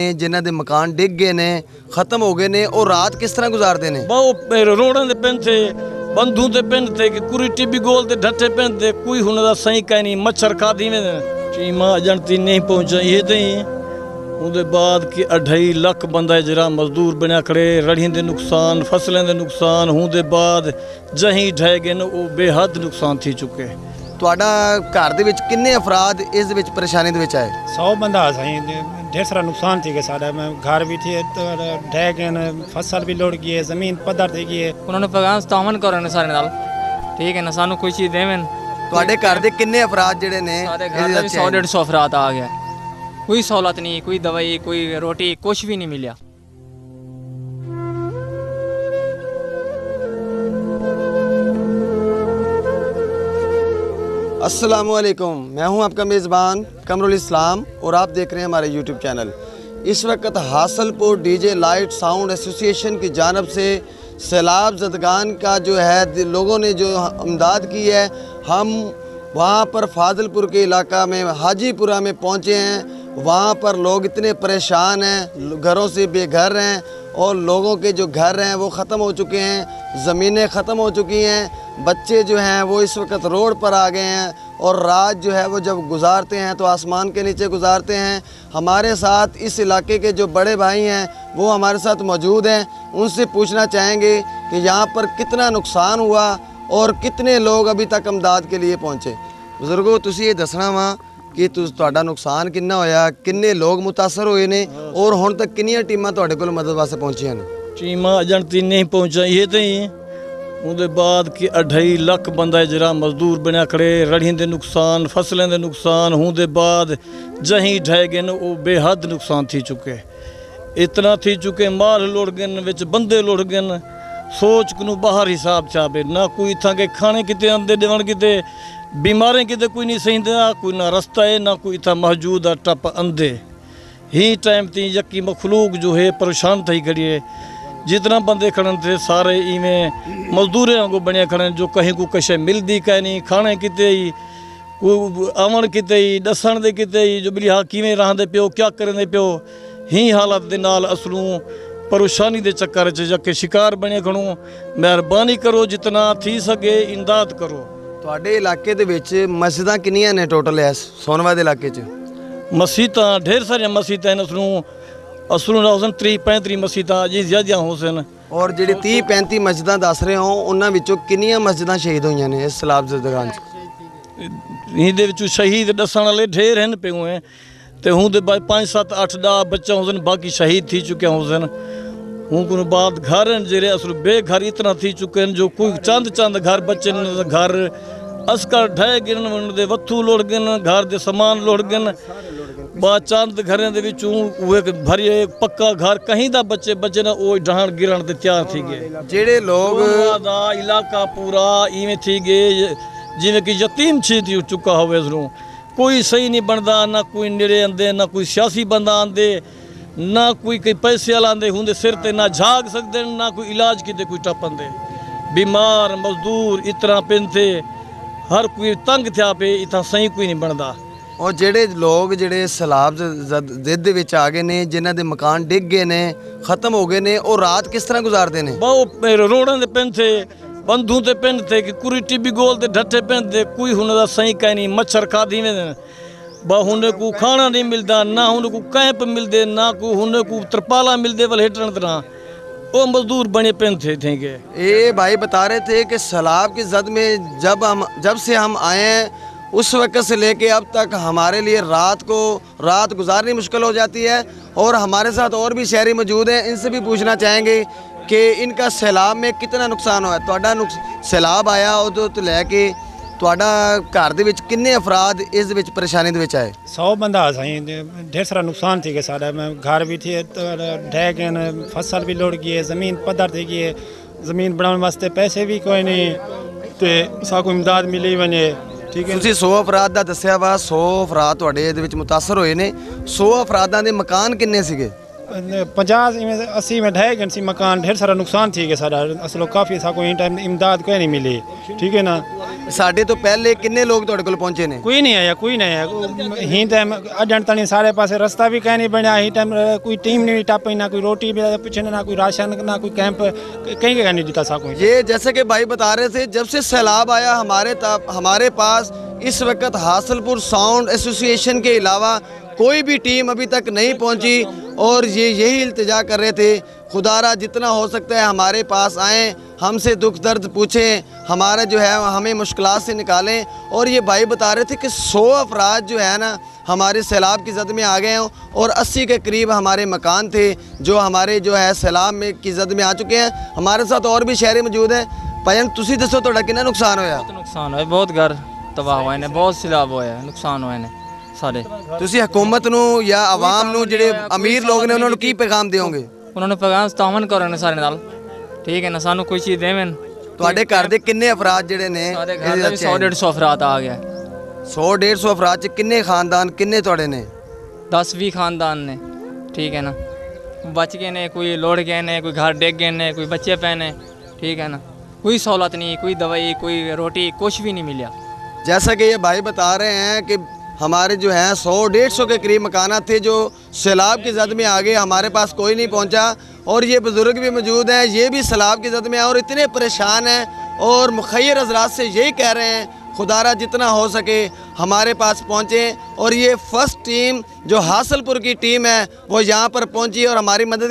जिन्हां दे मकान डिग गए ने, खत्म हो गए ने और रात किस तरह गुजारते ने? बहुत रोड़ां दे पिंड थे, बंधू दे पिंड थे कि कुरी टिब्बी गोल दे ढट्ठे पिंड थे, कोई हुन दा सही कह नहीं। मच्छर खादी में चीमा जनती नहीं पहुंचा ये तई उहदे बाद कि 2.5 लाख बंदा जरा मजदूर बनया खड़े। रड़ियां दे नुकसान, फसलें दे नुकसान होंदे बाद जहीं ढह गए न वो बेहद नुकसान थी चुके। ਤੁਹਾਡਾ घर ਦੇ ਵਿੱਚ ਕਿੰਨੇ ਅਫਰਾਦ ਇਸ ਦੇ ਵਿੱਚ ਪਰੇਸ਼ਾਨੀ ਦੇ ਵਿੱਚ ਆਏ? 100 बंदा सही ढेर सारा नुकसान थी सारा। घर भी थे तो ढह गए, फसल भी लुढ़ गई है, जमीन पद्धर थी गई है। उन्होंने पैगाम तामन करो ने सारे नाल, ठीक है ना, सानू कोई चीज़ देवें। ਤੁਹਾਡੇ ਘਰ ਦੇ ਕਿੰਨੇ ਅਫਰਾਦ ਜਿਹੜੇ ਨੇ सारे घर का भी 100-150 अफराद आ गया, कोई सहूलत नहीं, कोई दवाई, कोई रोटी, कुछ भी नहीं मिला। अस्सलामुअलैकुम, मैं हूं आपका मेज़बान कमरुल इस्लाम और आप देख रहे हैं हमारे यूट्यूब चैनल। इस वक्त Hasalpur DJ light sound association की जानब से सैलाब ज़दगान का जो है लोगों ने जो इमदाद की है, हम वहां पर फाजिलपुर के इलाका में हाजीपुरा में पहुंचे हैं। वहां पर लोग इतने परेशान हैं, घरों से बेघर हैं और लोगों के जो घर हैं वो ख़त्म हो चुके हैं, ज़मीनें ख़त्म हो चुकी हैं। बच्चे जो हैं वो इस वक्त रोड पर आ गए हैं और रात जो है वो जब गुजारते हैं तो आसमान के नीचे गुजारते हैं। हमारे साथ इस इलाके के जो बड़े भाई हैं वो हमारे साथ मौजूद हैं, उनसे पूछना चाहेंगे कि यहाँ पर कितना नुकसान हुआ और कितने लोग अभी तक इमदाद के लिए पहुँचे। बुजुर्गो तुसी ये दसना वा कि तुहाडा नुकसान कितना होया, किन्ने लोग मुतासर होए ने और हुण तक किन्नियां टीमां तुहाडे कोल मदद वास्ते पहुंचियां ने? चीमा जनती नहीं पहुंचा ये तई उहदे बाद कि 2.5 लाख बंदा जरा मजदूर बनया खड़े। रड़ियां दे नुकसान, फसलें दे नुकसान होंदे बाद जहीं ढह गए न वो बेहद नुकसान थी चुके। इतना थी चुके माल लुढ़ गए, विच बंदे लुढ़ गए। सोच को बाहर हिसाब चाहे ना कोई इत्थां के खाने किते आंदे देवन किते, बीमारें किते कोई नहीं सहींदा, कोई ना रस्ता है ना कोई इतना मौजूद है टप अंधे ही टाइम ती यकी मखलूक जो है परेशान थी खड़ी है। जितना बंदे खड़न थे सारे इवें मजदूर को बने खड़न, जो कहीं को कशे मिलती कहीं नहीं, खाने किते ही कोई आवन किते ही, दसन दे किते ही, जो बिली हाँ किवें रहंदे पियो, क्या करेंदे पियो, ही हालत दे नाल असलू परेशानी दे चक्कर च जके शिकार बने खड़ो। मेहरबानी करो जितना थी सके इमदाद करो। ਤੁਹਾਡੇ इलाके ਦੇ ਵਿੱਚ ਮਸਜਿਦਾਂ ਕਿੰਨੀਆਂ ਨੇ ਟੋਟਲ ਇਸ ਸੋਨਵਾ ਦੇ ਇਲਾਕੇ 'ਚ? मसीता ढेर सारिया मसीता असलों हुसन 30-35 मसीता जी ज़्यादा हुसन। ਔਰ ਜਿਹੜੀ 30-35 ਮਸਜਿਦਾਂ ਦੱਸ ਰਹੇ ਹੋ ਉਹਨਾਂ ਵਿੱਚੋਂ ਕਿੰਨੀਆਂ ਮਸਜਿਦਾਂ ਸ਼ਹੀਦ ਹੋਈਆਂ ਨੇ ਇਸ ਸਲਾਬ ज़दगान 'ਚ? ਇਹਦੇ ਵਿੱਚ ਸ਼ਹੀਦ ਦੱਸਣ ਵਾਲੇ ਢੇਰ ਹਨ ਪਏ ਹੋਏ ਤੇ ਹੁਣ ਦੇ ਬਾਅਦ 5-7-8-10 ਬੱਚਾ ਹੁਸਨ ਬਾਕੀ शहीद थी चुके हुसन। हूँ को बाद घर जेरे असल बेघर इतना थी चुके हैं, जो कोई चंद घर बच्चे घर अस्कर ढह गिन दे वत्थू लुढ़ गए, घर दे समान लुढ़ गए। बाद चंद घरें दे विचों भरिए पक्का घर कहीं दा बच्चे ना वो ढहण गिरन ते तैयार थी गए। ਜਿਹੜੇ ਲੋग दा इलाका पूरा इवें थी गए जिवें कि यतीम छी थी चुका होवे। इसरों कोई सही नहीं बनता, ना कोई नेड़े आंदे, ना कोई सियासी बंदा आंदे, ना कोई पैसे वाला आंदे होंदे सिर ते, ना झाग सकते ना कोई इलाज किते कोई टपन दे। बीमार मजदूर इतना पिन थे, हर कोई तंग थिया पे, इतना सही कोई नहीं बनता। और ਜਿਹੜੇ ਲੋग ਜਿਹੜੇ ਸਲਾਬ ਜ਼ਿਦ ਦੇ ਵਿੱਚ ਆ ਗਏ ਨੇ, ਜਿਨ੍ਹਾਂ ਦੇ ਮਕਾਨ ਡਿੱਗ ਗਏ ਨੇ, ਖਤਮ ਹੋ ਗਏ ਨੇ, ਉਹ ਰਾਤ ਕਿਸ ਤਰ੍ਹਾਂ ਗੁਜ਼ਾਰਦੇ ਨੇ? ਬਹੁਤ ਰੋੜਾਂ ਦੇ ਪਿੰਡ ਥੇ, बंधू ते पिंड थे कि कुरी टिब्बी गोल दे ढट्ठे पिंड थे, कोई हुन दा सही कह नहीं। मच्छर खादी में बा हुन को खाना नहीं मिलता, ना हुन को कैंप मिलते, ना को हुन को तरपाला मिलते वल हेठन तरह वो मजदूर बने पिंड थे के। ये भाई बता रहे थे कि सैलाब की जद में जब से हम आए हैं उस वक्त से लेके अब तक हमारे लिए रात गुजारनी मुश्किल हो जाती है। और हमारे साथ और भी शहरी मौजूद हैं, इनसे भी पूछना चाहेंगे कि इनका सैलाब में कितना नुकसान हुआ है। ਤੁਹਾਡਾ सैलाब आया उदों तो लैके ਤੁਹਾਡਾ घर ਦੇ ਵਿੱਚ ਕਿੰਨੇ ਅਫਰਾਦ ਇਸ ਦੇ ਵਿੱਚ ਪਰੇਸ਼ਾਨੀ ਦੇ ਵਿੱਚ ਆਏ? 100 बंदा सही ढेर सारा नुकसान थी सारा। घर भी थे तो ढह गए, फसल भी लुढ़ गई है, जमीन पद्धर थी गई है, जमीन बनाने वास्ते पैसे भी कोई नहीं तो साको इमदाद मिली वने। ठीक है, ਤੁਸੀਂ 100 ਅਫਰਾਦ ਦਾ ਦੱਸਿਆ ਵਾ, 100 ਅਫਰਾਦ ਤੁਹਾਡੇ ਇਹਦੇ ਵਿੱਚ ਮੁਤਾਸਰ ਹੋਏ ਨੇ। 100 ਅਫਰਾਦਾਂ ਦੇ ਮਕਾਨ ਕਿੰਨੇ ਸੀਗੇ? 50-80 में ढह गए सी मकान, ढेर सारा नुकसान थी गया सारा। असलो काफ़ी साको इन टाइम इमदाद कोई नहीं मिली, ठीक है ना। साढ़े तो पहले किन्ने लोग तुहाडे कोल पहुंचे ने? कोई नहीं आया, कोई नहीं आया। ही टाइम अजन तनी सारे पासे रास्ता भी कहीं नहीं बनया। ही टाइम कोई टीम नहीं टापी, ना कोई रोटी भी पीछे, ना कोई राशन, ना कोई कैंप, कहीं का नहीं दिता साको। ये जैसे कि भाई बता रहे थे, जब से सैलाब आया हमारे पास इस वक्त हासलपुर साउंड एसोसिएशन के अलावा कोई भी टीम अभी तक नहीं पहुंची और ये यही इल्तिजा कर रहे थे, खुदारा जितना हो सकता है हमारे पास आएँ, हमसे दुख दर्द पूछें, हमारा जो है हमें मुश्किलात से निकालें। और ये भाई बता रहे थे कि 100 अफराद जो है ना हमारे सैलाब की जद में आ गए हैं और 80 के करीब हमारे मकान थे जो हमारे जो है सैलाब में की जद में आ चुके हैं। हमारे साथ और भी शहरी मौजूद हैं। भाईजान तुसी दसो तुहाडा कितना नुकसान होया? बहुत नुकसान होया, बहुत घर तबाह होए ने, बहुत सैलाब होया, नुकसान होए ने सारे। तुसी हुकूमत नू या आवाम नू जेडे अमीर लोग ने उन्होंने की पैगाम देओगे? उन्होंने पैगाम तामन करने सारे नाल, ठीक है ना, सानू कोई चीज़ देवें। ਤੁਹਾਡੇ ਘਰ ਦੇ ਕਿੰਨੇ ਅਫਰਾਦ ਜਿਹੜੇ ਨੇ सारे घर में 100-150 अफराद आ गया। 100-150 ਅਫਰਾਦ ਚ ਕਿੰਨੇ ਖਾਨਦਾਨ ਕਿੰਨੇ ਤੁਹਾਡੇ ਨੇ? 10-20 खानदान ने, ठीक है ना। बच गए ने, कोई लौट गए ने, कोई घर डिग गए ने, कोई बच्चे पे ने, ठीक है ना। कोई सहूलत नहीं, कोई दवाई, कोई रोटी, कुछ भी नहीं मिला। जैसा कि ये भाई बता रहे हैं कि हमारे जो हैं 100-150 के करीब मकानात थे जो सैलाब की जद में आ गए, हमारे पास कोई नहीं पहुंचा। और ये बुज़ुर्ग भी मौजूद हैं, ये भी सैलाब की जद में आए और इतने परेशान हैं और मुखैर हज़रात से यही कह रहे हैं खुदारा जितना हो सके हमारे पास पहुँचें। और ये फर्स्ट टीम जो हासलपुर की टीम है वो यहाँ पर पहुँची और हमारी मदद